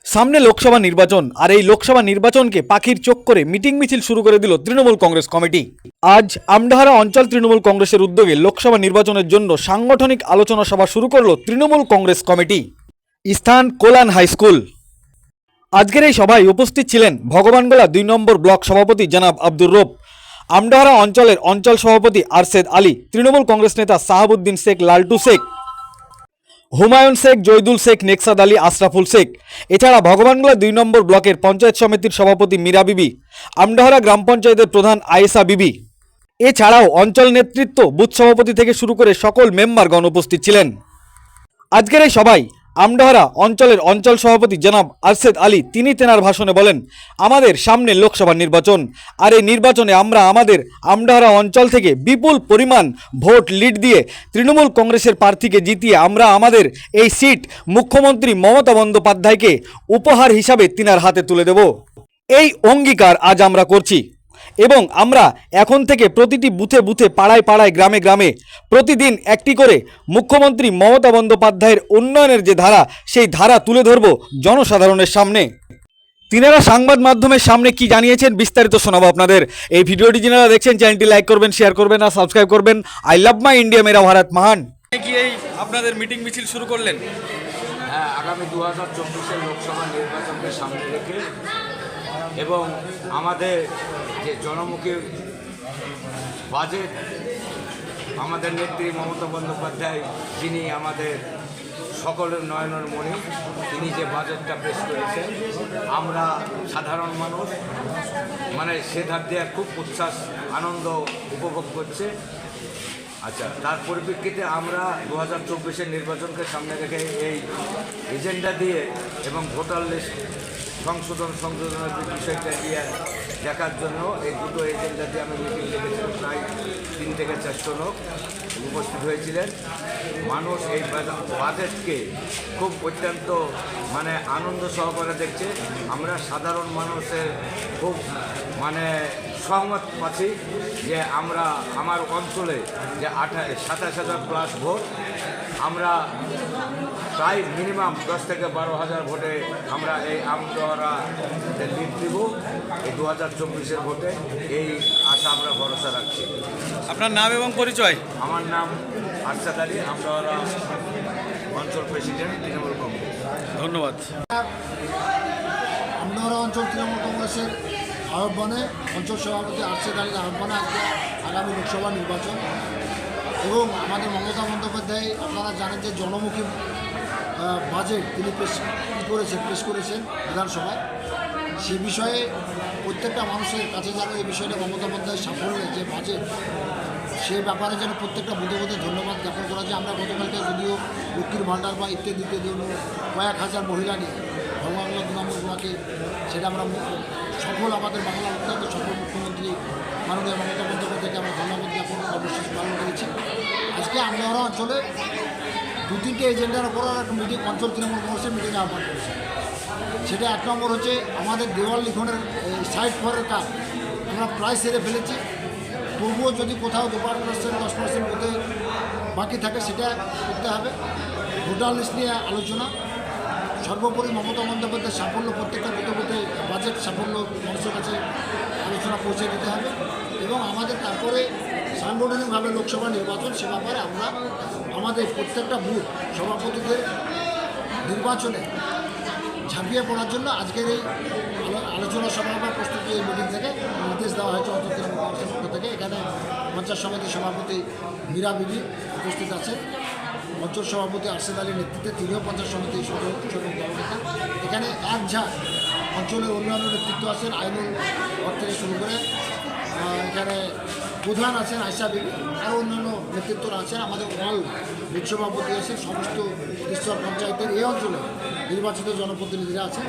সামনে লোকসভা নির্বাচন, আর এই লোকসভা নির্বাচনকে পাখির চোখ করে মিটিং মিছিল শুরু করে দিল তৃণমূল কংগ্রেস কমিটি। আজ আমডাহারা অঞ্চল তৃণমূল কংগ্রেসের উদ্যোগে লোকসভা নির্বাচনের জন্য সাংগঠনিক আলোচনা সভা শুরু করল তৃণমূল কংগ্রেস কমিটি। স্থান কোলান হাই স্কুল। আজকের এই সভায় উপস্থিত ছিলেন ভগবানগোলা 2 নম্বর ব্লক সভাপতি জনাব আব্দুর রব, আমডাহারা অঞ্চলের অঞ্চল সভাপতি আরশেদ আলী, তৃণমূল কংগ্রেস নেতা সাহাবুদ্দিন শেখ লালটু শেখ, হুমায়ুন শেখ, জৈদুল শেখ, নেকসাদ আলী, আশরাফুল শেখ। এছাড়া ভগবানগোলা 2 নম্বর ব্লকের পঞ্চায়েত সমিতির সভাপতি মীরা বিবি, আমডাহারা গ্রাম পঞ্চায়েতের প্রধান আয়েশা বিবি। এছাড়াও অঞ্চল নেতৃত্ব, বুথ সভাপতি থেকে শুরু করে সকল মেম্বারগণ উপস্থিত ছিলেন। আজকের এই সভায় আমডাহারা অঞ্চলের অঞ্চল সভাপতি জনাব আরশেদ আলী তিনি তেনার ভাষণে বলেন, আমাদের সামনে লোকসভা নির্বাচন, আর এই নির্বাচনে আমরা আমাদের আমডাহারা অঞ্চল থেকে বিপুল পরিমাণ ভোট লিড দিয়ে তৃণমূল কংগ্রেসের প্রার্থীকে জিতিয়ে আমরা আমাদের এই সিট মুখ্যমন্ত্রী মমতা বন্দ্যোপাধ্যায়কে উপহার হিসাবে তিনার হাতে তুলে দেব। এই অঙ্গীকার আজ আমরা করছি এবং আমরা এখন থেকে প্রতিটি বুথে বুথে, পাড়ায় পাড়ায়, গ্রামে গ্রামে প্রতিদিন একটি করে মুখ্যমন্ত্রী মমতা বন্দ্যোপাধ্যায়ের উন্নয়নের যে ধারা, সেই ধারা তুলে ধরব জনসাধারণের সামনে। তিনারা সংবাদ মাধ্যমের সামনে কি জানিয়েছেন বিস্তারিত শোনাবো আপনাদের। এই ভিডিওটি যারা দেখছেন চ্যানেলটি লাইক করবেন, শেয়ার করবেন আর সাবস্ক্রাইব করবেন। আই লাভ মাই ইন্ডিয়া, মেরা ভারত মহান। কি এই আপনাদের মিটিং মিছিল শুরু করলেন? হ্যাঁ, আগামী 2024-এর লোকসভা নির্বাচনকে সামনে রেখে এবং আমাদের যে জনমুখী বাজেট, আমাদের নেত্রী মমতা বন্দ্যোপাধ্যায় যিনি আমাদের সকলের নয়নের মণি, তিনি যে বাজেটটা পেশ করেছেন, আমরা সাধারণ মানুষ মানে সে ধার দিয়ে খুব উচ্ছ্বাস আনন্দ উপভোগ করছে। আচ্ছা, তার পরিপ্রেক্ষিতে আমরা 2024-এর নির্বাচনকে সামনে রেখে এই এজেন্ডা দিয়ে এবং ভোটার লিস্ট সংশোধনের বিষয়টা দিয়ে দেখার জন্য এই দুটো এজেন্ডা দিয়ে আমি মিটিং ডেকেছিলাম। প্রায় 3 থেকে 400 লোক উপস্থিত হয়েছিলেন। মানুষ এই বাজেটকে খুব অত্যন্ত মানে আনন্দ সহকারে দেখছে। আমরা সাধারণ মানুষের খুব মানে সহমত পাচ্ছি যে আমরা আমার অঞ্চলে যে 27,000 প্লাস ভোট, আমরা প্রায় মিনিমাম 10 থেকে 12,000 ভোটে আমরা এই আমডাহারা লিড দিব এই 2024-এর ভোটে। এই আশা আমরা ভরসা রাখছি। আপনার নাম এবং পরিচয়? আমার নাম আরশেদ আলী, আমডাহারা অঞ্চল প্রেসিডেন্ট, তৃণমূল কংগ্রেস। ধন্যবাদ। আমডাহারা অঞ্চল তৃণমূল কংগ্রেসের আহ্বানে, অঞ্চল সভাপতি আরশেদ আলীর আহ্বানে আজকে আগামী লোকসভা নির্বাচন এবং আমাদের মমতা বন্দ্যোপাধ্যায়, আপনারা জানেন যে জনমুখী বাজেট তিনি পেশ করেছেন বিধানসভায়। সে বিষয়ে প্রত্যেকটা মানুষের কাছে যেন এই বিষয়টা মমতা বন্দ্যোপাধ্যায়ের সাফল্যের যে বাজেট, সে ব্যাপারে যেন প্রত্যেকটা বুধে বুধে ধন্যবাদ জ্ঞাপন করা যায়। আমরা গতকালকে যদিও লক্ষ্মীর ভাণ্ডার বা ইত্যাদি জন্য কয়েক হাজার মহিলা নিয়ে ভগবানগোলা 2 নম্বর ব্লকে সেটা আমরা সফল, আমাদের বাংলা অত্যন্ত সফল মুখ্যমন্ত্রী মাননীয় মমতা বন্দ্যোপাধ্যায়কে আমরা ধন্যবাদ জ্ঞাপন কর্মসূচি পালন করেছি। আজকে আমডাহারা অঞ্চলে 2-3টে এজেন্ডার উপর একটা মিটিং, অঞ্চল তৃণমূল কংগ্রেসের মিটিংয়ে আহ্বান করেছে। সেটা 1 নম্বর হচ্ছে আমাদের দেওয়াল লিখনের সাইড ফরের কাজ আমরা প্রায় সেরে ফেলেছি। তবুও যদি কোথাও 2% 10% মধ্যে বাকি থাকে সেটা করতে হবে। ভোটার লিস্ট নিয়ে আলোচনা, সর্বোপরি মমতা বন্দ্যোপাধ্যায়ের সাফল্য, প্রত্যেকটা বুথে বাজেট সাফল্য মানুষের কাছে আলোচনা পৌঁছে দিতে হবে এবং আমাদের তারপরে সাংগঠনিকভাবে লোকসভা নির্বাচন, সে ব্যাপারে আমরা আমাদের প্রত্যেকটা বুথ সভাপতিদের নির্বাচনে ঝাঁপিয়ে পড়ার জন্য আজকের এই আলোচনা সভা বা প্রস্তুতি এই মিটিং থেকে নির্দেশ দেওয়া হয়েছে অঞ্চল তৃণমূল কংগ্রেসের পক্ষ থেকে। এখানে পঞ্চায়েত সমিতির সভাপতি মীরা বিবি উপস্থিত আছেন, অঞ্চল সভাপতি আরশেদ আলীর নেতৃত্বে তিনিও পঞ্চায়েত সমিতির দলনেতা। এখানে এক ঝাঁক অঞ্চলের অন্যান্য নেতৃত্ব আছেন, আইনুল ঘর থেকে শুরু করে এখানে প্রধান আছেন আয়েশা বিবি, আরও অন্যান্য নেতৃত্বরা আছেন। আমাদের অল বুথ সভাপতি আছেন, সমস্ত 30 পঞ্চায়েতের এই অঞ্চলে নির্বাচিত জনপ্রতিনিধিরা আছেন।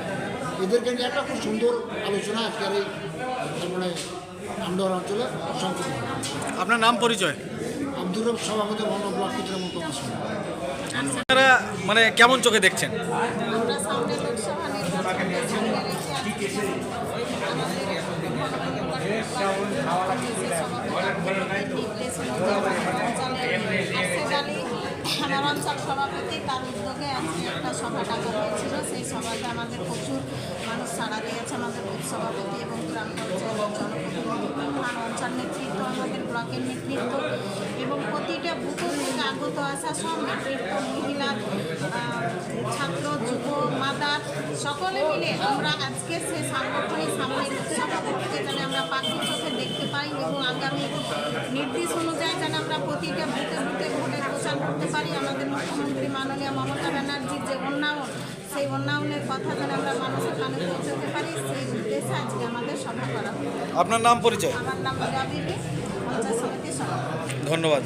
এদেরকে নিয়ে একটা খুব সুন্দর আলোচনা আজকের এই মানে আমডাহারা অঞ্চলে সম্পন্ন। আপনার নাম পরিচয়? আব্দুর রব, সভাপতি মহম্মদ ব্লক তৃণমূল কংগ্রেস। আপনারা মানে কেমন চোখে দেখছেন? আমরা সামনে লোকসভা নির্বাচন আমার অঞ্চল সভাপতি তার উদ্যোগে আজকে একটা সভা ডাকা হয়েছিল। সেই সভাতে আমাদের খুব সাড়া দিয়েছে আমাদের বুথ সভাপতি এবং গ্রাম পঞ্চায়েতের জনপ্রতিনিধি প্রধান অঞ্চল নেতৃত্ব, আমাদের ব্লকের নেতৃত্ব এবং প্রতিটা বুথ থেকে আগত আসা সব নেতৃত্ব, মহিলা, ছাত্র, যুব, মাদার সকলে মিলে আমরা আজকে সে সাংগঠনিক সামনে লোকসভা ভোটকে যেন আমরা পাখির চোখে দেখতে পাই এবং আগামী নির্দেশ অনুযায়ী যেন আমরা প্রতিটা বুথে বুথে ভোটের প্রচার করতে পারি। আমাদের মুখ্যমন্ত্রী মাননীয় মমতা ব্যানার্জির যে উন্নয়ন, সেই উন্নয়নের কথা যেন আমরা মানুষের কানে পৌঁছাতে পারি, সেই উদ্দেশ্যে আজকে আমাদের সভা করা হয়। আপনার নাম পরিচয়? আমার নাম মীরা বিবি, পঞ্চায়েত সমিতির সভাপতি। ধন্যবাদ।